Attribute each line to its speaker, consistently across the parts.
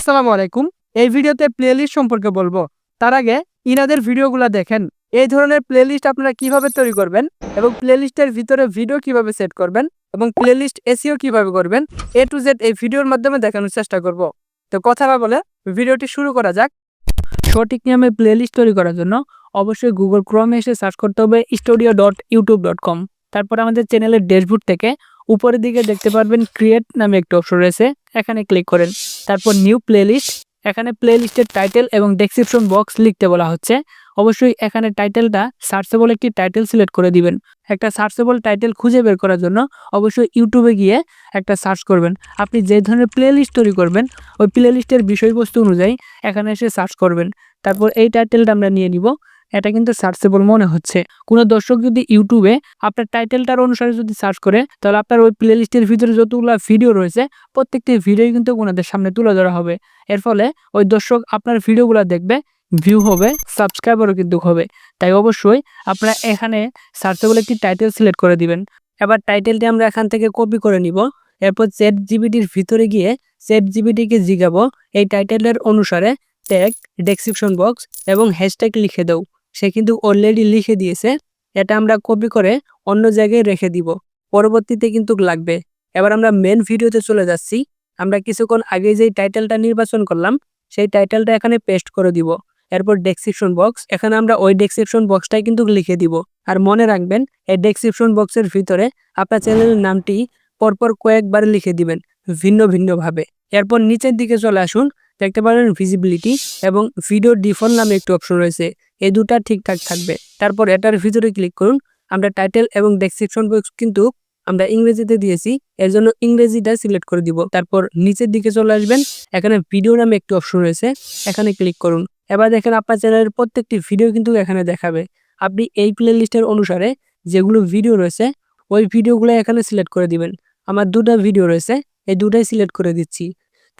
Speaker 1: আসসালামু আলাইকুম। এই ভিডিওতে প্লেলিস্ট সম্পর্কে বলবো। তার আগে ইনাদের ভিডিওগুলো দেখেন। এই ধরনের প্লেলিস্ট আপনারা কিভাবে তৈরি করবেন এবং প্লেলিস্টের ভিতরে ভিডিও কিভাবে সেট করবেন এবং প্লেলিস্ট এসইও কিভাবে করবেন, এ টু জেড এই ভিডিওর মাধ্যমে দেখানোর চেষ্টা করব। তো কথা না বলে ভিডিওটি শুরু করা যাক। সঠিক নিয়মে প্লেলিস্ট তৈরি করার জন্য অবশ্যই গুগল ক্রোমে এসে সার্চ করতে হবে studio.youtube.com। তারপর আমাদের চ্যানেলের ড্যাশবোর্ড থেকে উপরের দিকে দেখতে পারবেন ক্রিয়েট নামে একটা অপশন রয়েছে, এখানে ক্লিক করেন। তারপর নিউ প্লেলিস্ট, এখানে প্লেলিস্টের টাইটেল এবং ডেসক্রিপশন বক্স লিখতে বলা হচ্ছে। অবশ্যই এখানে টাইটেলটা সার্চেবল একটি টাইটেল সিলেক্ট করে দিবেন। একটা সার্চেবল টাইটেল খুঁজে বের করার জন্য অবশ্যই ইউটিউবে গিয়ে একটা সার্চ করবেন। আপনি যে ধরনের প্লেলিস্ট তৈরি করবেন ওই প্লেলিস্টের বিষয়বস্তু অনুযায়ী এখানে এসে সার্চ করবেন। তারপর এই টাইটেলটা আমরা নিয়ে নিব। এটা কিন্তু সার্চেবল মনে হচ্ছে। কোনো দর্শক যদি ইউটিউবে আপনার টাইটেলটার অনুসারে যদি সার্চ করে, তাহলে আপনার ওই প্লেলিস্টের ভিতরে যতগুলো ভিডিও রয়েছে প্রত্যেকটি ভিডিও কিন্তু ওনাদের সামনে তুলে ধরা হবে। এর ফলে ওই দর্শক আপনার ভিডিওগুলো দেখবে, ভিউ হবে, সাবস্ক্রাইবারও কিন্তু হবে। তাই অবশ্যই আপনারা এখানে সার্চেবল একটি টাইটেল সিলেক্ট করে দিবেন। এবার টাইটেলটি আমরা এখান থেকে কপি করে নিব। এরপর চ্যাটজিপিটির ভিতরে গিয়ে চ্যাটজিপিটিকে জিজ্ঞাবো এই টাইটেলের অনুসারে ট্যাগ, ডেসক্রিপশন বক্স এবং হ্যাশট্যাগ লিখে দাও। সে কিন্তু অলরেডি লিখে দিয়েছে। এটা আমরা কপি করে অন্য জায়গায় রেখে দিব, পরবর্তীতে কিন্তু লাগবে। এবার আমরা মেন ভিডিওতে চলে যাচ্ছি। আমরা কিছুক্ষণ আগে যেই টাইটেলটা নির্বাচন করলাম সেই টাইটেলটা এখানে পেস্ট করে দিব। এরপর ডেসক্রিপশন বক্স, এখানে আমরা ওই ডেসক্রিপশন বক্সটাই কিন্তু লিখে দিব। আর মনে রাখবেন এই ডেসক্রিপশন বক্সের ভিতরে আপনার চ্যানেলের নামটি পরপর কয়েকবার লিখে দিবেন ভিন্ন ভিন্নভাবে। এরপর নিচের দিকে চলে আসুন, দেখতে পারেন ভিজিবিলিটি এবং ভিডিও ডিফল্ট নামে একটি অপশন রয়েছে। এই দুটা ঠিকঠাক থাকবে। তারপর এটার ভিতরে ক্লিক করুন। আমরা টাইটেল এবং ডেসক্রিপশন বক্স কিন্তু আমরা ইংরেজিতে দিয়েছি, এর জন্য ইংরেজিটা সিলেক্ট করে দিব। তারপর নিচের দিকে চলে আসবেন, এখানে ভিডিও নামে একটি অপশন রয়েছে, এখানে ক্লিক করুন। এবার দেখেন আপনার চ্যানেলের প্রত্যেকটি ভিডিও কিন্তু এখানে দেখাবে। আপনি এই প্লে লিস্টের অনুসারে যেগুলো ভিডিও রয়েছে ওই ভিডিওগুলো এখানে সিলেক্ট করে দিবেন। আমার দুটা ভিডিও রয়েছে, এই দুটাই সিলেক্ট করে দিচ্ছি।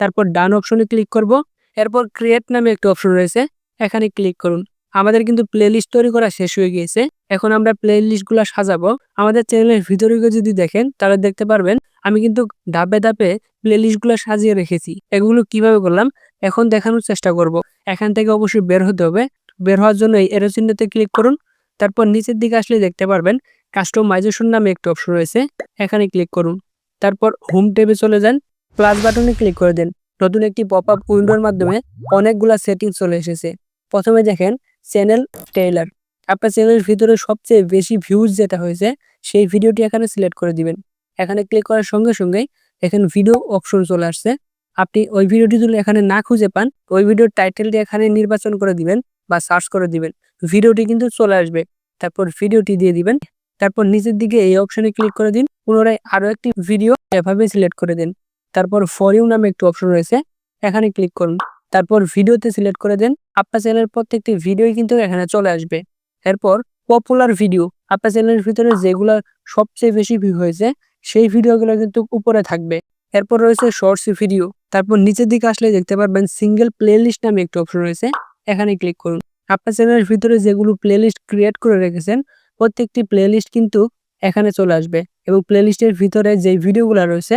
Speaker 1: তারপর ডান অপশনে ক্লিক করব। এরপর ক্রিয়েট নামে একটা অপশন রয়েছে, এখানে ক্লিক করুন। আমাদের কিন্তু প্লেলিস্ট তৈরি করা শেষ হয়ে গিয়েছে। এখন আমরা প্লেলিস্টগুলো সাজাবো। আমাদের চ্যানেলের ভিতরে যদি দেখেন তাহলে দেখতে পারবেন আমি কিন্তু ধাপে ধাপে প্লেলিস্টগুলো সাজিয়ে রেখেছি। এগুলো কিভাবে করলাম এখন দেখানোর চেষ্টা করব। এখান থেকে অবশ্যই বের হতে হবে। বের হওয়ার জন্য এই এরো চিহ্নতে ক্লিক করুন। তারপর নিচের দিকে আসলে দেখতে পারবেন কাস্টমাইজেশন নামে একটা অপশন রয়েছে, এখানে ক্লিক করুন। তারপর হোম ট্যাবে চলে যান, প্লাস বাটনে ক্লিক করে দেন। নতুন একটি পপআপ উইন্ডোর মাধ্যমে অনেকগুলা সেটিংস চলে এসেছে। প্রথমে দেখেন চ্যানেল ট্রেইলার। আপনার চ্যানেলের ভিতরে সবচেয়ে বেশি ভিউজ যেটা হয়েছে সেই ভিডিওটি এখানে সিলেক্ট করে দিবেন। এখানে ক্লিক করার সঙ্গে সঙ্গেই এখানে ভিডিও অপশন চলে আসছে। আপনি ওই ভিডিওটি যদি এখানে না খুঁজে পান ওই ভিডিওর টাইটেলটি এখানে নির্বাচন করে দিবেন বা সার্চ করে দিবেন, ভিডিওটি কিন্তু চলে আসবে। তারপর ভিডিওটি দিয়ে দিবেন। তারপর নিচের দিকে এই অপশনে ক্লিক করে দিন। পুনরায় আরো একটি ভিডিও এভাবে সিলেক্ট করে দিন। তারপর ফর ইউ নামে একটি অপশন রয়েছে, এখানে ক্লিক করুন। তারপর ভিডিওতে সিলেক্ট করে দেন। আপনার চ্যানেলের প্রত্যেকটি ভিডিওই কিন্তু এখানে চলে আসবে। এরপর পপুলার ভিডিও, আপনার চ্যানেলের ভিতরে যেগুলো সবচেয়ে বেশি ভিউ হয়েছে সেই ভিডিওগুলো কিন্তু উপরে থাকবে। এরপর রয়েছে শর্টস ভিডিও। তারপর নিচের দিকে আসলে দেখতে পারবেন সিঙ্গেল প্লেলিস্ট নামে একটি অপশন রয়েছে, এখানে ক্লিক করুন। আপনার চ্যানেলের ভিতরে যেগুলো প্লেলিস্ট ক্রিয়েট করে রেখেছেন প্রত্যেকটি প্লেলিস্ট কিন্তু এখানে চলে আসবে এবং প্লেলিস্টের ভিতরে যে ভিডিওগুলো রয়েছে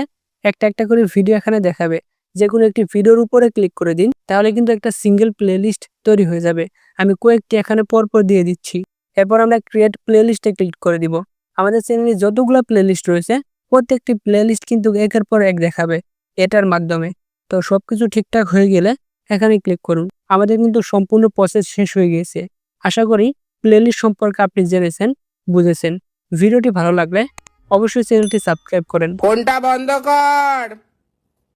Speaker 1: একটা একটা করে ভিডিও এখানে দেখাবে। যে কোনো একটি ভিডিওর উপরে ক্লিক করে দিন, তাহলে কিন্তু একটা সিঙ্গেল প্লেলিস্ট তৈরি হয়ে যাবে। আমি কয়েকটি এখানে পরপর দিয়ে দিচ্ছি। এরপর আমরা ক্রিয়েট প্লেলিস্টে ক্লিক করে দিব। আমাদের চ্যানেলে যতগুলো প্লেলিস্ট রয়েছে প্রত্যেকটি প্লেলিস্ট কিন্তু একের পর এক দেখাবে এটার মাধ্যমে। তো সবকিছু ঠিকঠাক হয়ে গেলে এখানে ক্লিক করুন। আমাদের কিন্তু সম্পূর্ণ প্রসেস শেষ হয়ে গিয়েছে। আশা করি প্লেলিস্ট সম্পর্কে আপনি জেনেছেন, বুঝেছেন। ভিডিওটি ভালো লাগলে অবশ্যই চ্যানেলটি সাবস্ক্রাইব করেন।
Speaker 2: ফোনটা বন্ধ কর।